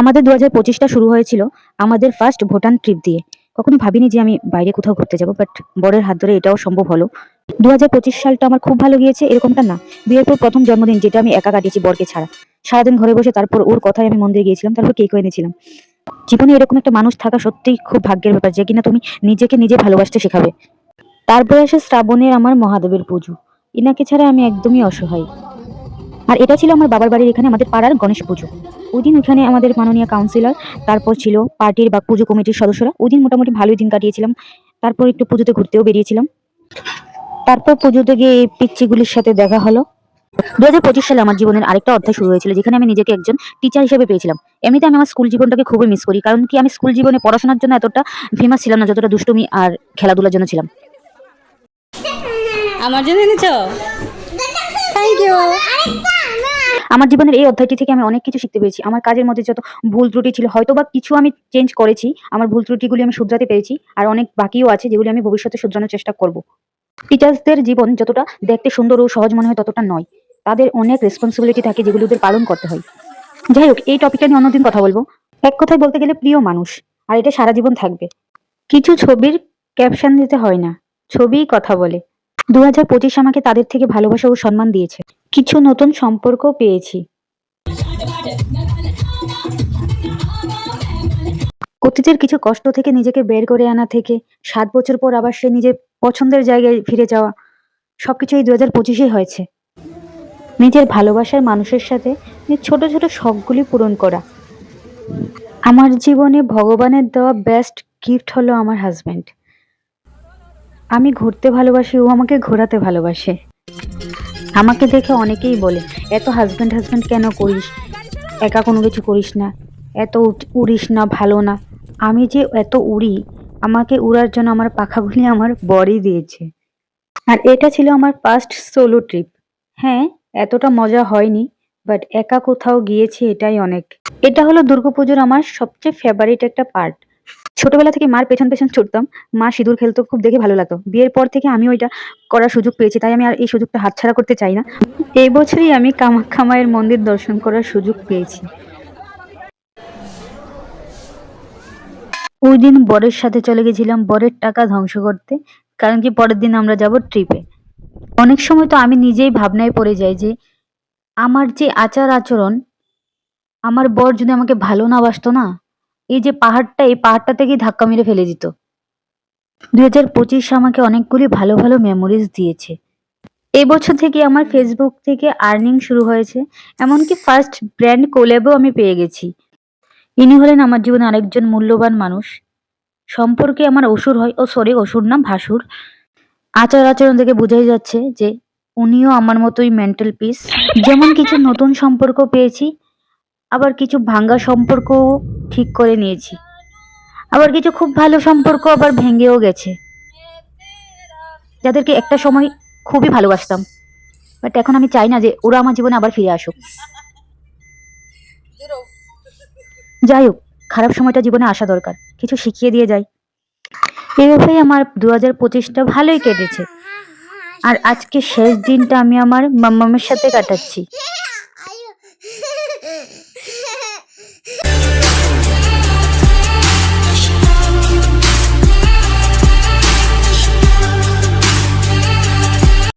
আমাদের 2025টা শুরু হয়েছিল আমাদের ফার্স্ট ভুটান ট্রিপ দিয়ে। কখনো ভাবিনি যে আমি বাইরে কোথাও ঘুরতে যাব, বাট বরের হাত ধরে এটাও সম্ভব হলো। 2025 সালটা আমার খুব ভালো গিয়েছে এরকমটা না। বিয়ের পর প্রথম জন্মদিন যেটা আমি একা কাটিয়েছি বরকে ছাড়া। সারাদিন ঘরে বসে, তারপর ওর কথায় আমি মন্দিরে গিয়েছিলাম, তারপর কেকও এনেছিলাম। জীবনে এরকম একটা মানুষ থাকা সত্যিই খুব ভাগ্যের ব্যাপার, যে কিনা তুমি নিজেকে নিজে ভালোবাসতে শেখাবে। তারপরে আসে শ্রাবণের আমার মহাদেবের পুজো। ইনাকে ছাড়া আমি একদমই অসহায়। আর এটা ছিল আমার বাবার বাড়ির এখানে আমাদের পাড়ার গণেশ পুজো। ওই দিন ওখানে আমাদের মাননীয় কাউন্সিলর, তারপর ছিল পার্টির বা পুজো কমিটির সদস্যরা। ওই দিন মোটামুটি ভালোই দিন কাটিয়েছিলাম। তারপর একটু পুজোতে ঘুরতেও বেরিয়েছিলাম। তারপর পুজোতে গিয়ে এই পিচ্চিগুলির সাথে দেখা হলো। 2025 সালে আমার জীবনের আরেকটা অধ্যায় শুরু হয়েছিল, যেখানে আমি নিজেকে একজন টিচার হিসেবে পেয়েছিলাম। এমনিতে আমি আমার স্কুল জীবনটাকে খুবই মিস করি, কারণ কি আমি স্কুল জীবনে পড়াশোনার জন্য এতটা ফেমাস ছিলাম না যতটা দুষ্টুমি আর খেলাধুলার জন্য ছিলাম। আমার জন্য এনেছো? Thank you. আমার জীবনের এই অধ্যায়টি থেকে আমি অনেক কিছু শিখতে পেরেছি। আমার কাজের মধ্যে যত ভুল ত্রুটি ছিল, হয়তো বা কিছু আমি চেঞ্জ করেছি, আমার ভুল ত্রুটিগুলি আমি শুধরাতে পেরেছি, আর অনেক বাকিও আছে যেগুলি আমি ভবিষ্যতে শুধরানোর চেষ্টা করব। টিচার্সদের জীবন যতটা দেখতে সুন্দর ও সহজ মনে হয় ততটা নয়। তাদের অনেক রেসপন্সিবিলিটি থাকে যেগুলি ওদের পালন করতে হয়। যাই হোক, এই টপিকটা নিয়ে অন্যদিন কথা বলবো। এক কথায় বলতে গেলে প্রিয় মানুষ, আর এটা সারা জীবন থাকবে। কিছু ছবির ক্যাপশন দিতে হয় না, ছবিই কথা বলে। 2025 আমাকে তাদের থেকে ভালোবাসা ও সম্মান দিয়েছে। কিছু নতুন সম্পর্ক পেয়েছি। অতীতের কিছু কষ্ট থেকে নিজেকে বের করে আনা থেকে 7 বছর পর আবার সে নিজের পছন্দের জায়গায় ফিরে যাওয়া, সবকিছু এই 2025 হয়েছে। নিজের ভালোবাসার মানুষের সাথে ছোট ছোট শখগুলি পূরণ করা। আমার জীবনে ভগবানের দেওয়া বেস্ট গিফট হলো আমার হাজব্যান্ড। আমি ঘুরতে ভালোবাসি, ও আমাকে ঘোরাতে ভালোবাসে। আমাকে দেখে অনেকেই বলে, এত হাজব্যান্ড হাজব্যান্ড কেন করিস, একা কোনো কিছু করিস না, এত উড়িস না, ভালো না। আমি যে এত উড়ি, আমাকে উড়ার জন্য আমার পাখাগুলি আমার বরই দিয়েছে। আর এটা ছিল আমার ফার্স্ট সোলো ট্রিপ। হ্যাঁ, এতটা মজা হয়নি, বাট একা কোথাও গিয়েছি এটাই অনেক। এটা হলো দুর্গাপুজোর আমার সবচেয়ে ফেভারিট একটা পার্ট। ছোটবেলা থেকে মার পেছন পেছন ছুটতাম, মা সিঁদুর খেলতো, খুব দেখে ভালো লাগতো। বিয়ের পর থেকে আমি ওইটা করার সুযোগ পেয়েছি, তাই আমি আর এই সুযোগটা হাতছাড়া করতে চাই না। এই বছরই আমি কামাখ্যা মায়ের মন্দির দর্শন করার সুযোগ পেয়েছি। ওই দিন বরের সাথে চলে গেছিলাম বরের টাকা ধ্বংস করতে, কারণ কি পরের দিন আমরা যাব ট্রিপে। অনেক সময় তো আমি নিজেই ভাবনায় পড়ে যাই যে আমার যে আচার আচরণ, আমার বর যদি আমাকে ভালো না বাসতো না, এই যে পাহাড়টা, এই পাহাড়টা থেকেই ধাক্কা মেরে ফেলে দিত। 2025 আমাকে অনেকগুলি ভালো ভালো মেমোরিজ দিয়েছে। এই বছর থেকে আমার ফেসবুক থেকে আর্নিং শুরু হয়েছে, এমনকি ফার্স্ট ব্র্যান্ড কোল্যাবও আমি পেয়ে গেছি। ইনি হলেন আমার জীবনে আরেকজন মূল্যবান মানুষ। সম্পর্কে আমার অসুর হয়, ও সরি, অসুর না, ভাসুর। আচার আচরণ থেকে বোঝাই যাচ্ছে যে উনিও আমার মতোই মেন্টাল পিস। যেমন কিছু নতুন সম্পর্ক পেয়েছি, আবার কিছু ভাঙ্গা সম্পর্কও ঠিক করে নিয়েছি, আবার কিছু খুব ভালো সম্পর্ক আবার ভেঙেও গেছে, যাদেরকে একটা সময় খুবই ভালোবাসতাম, বাট এখন আমি চাই না যে ওরা আমার জীবনে আবার ফিরে আসুক। যাই হোক, খারাপ সময়টা জীবনে আসা দরকার, কিছু শিখিয়ে দিয়ে যায়। এইভাবেই আমার 2025টা ভালোই কেটেছে। আর আজকে শেষ দিনটা আমি আমার মাম্মামের সাথে কাটাচ্ছি।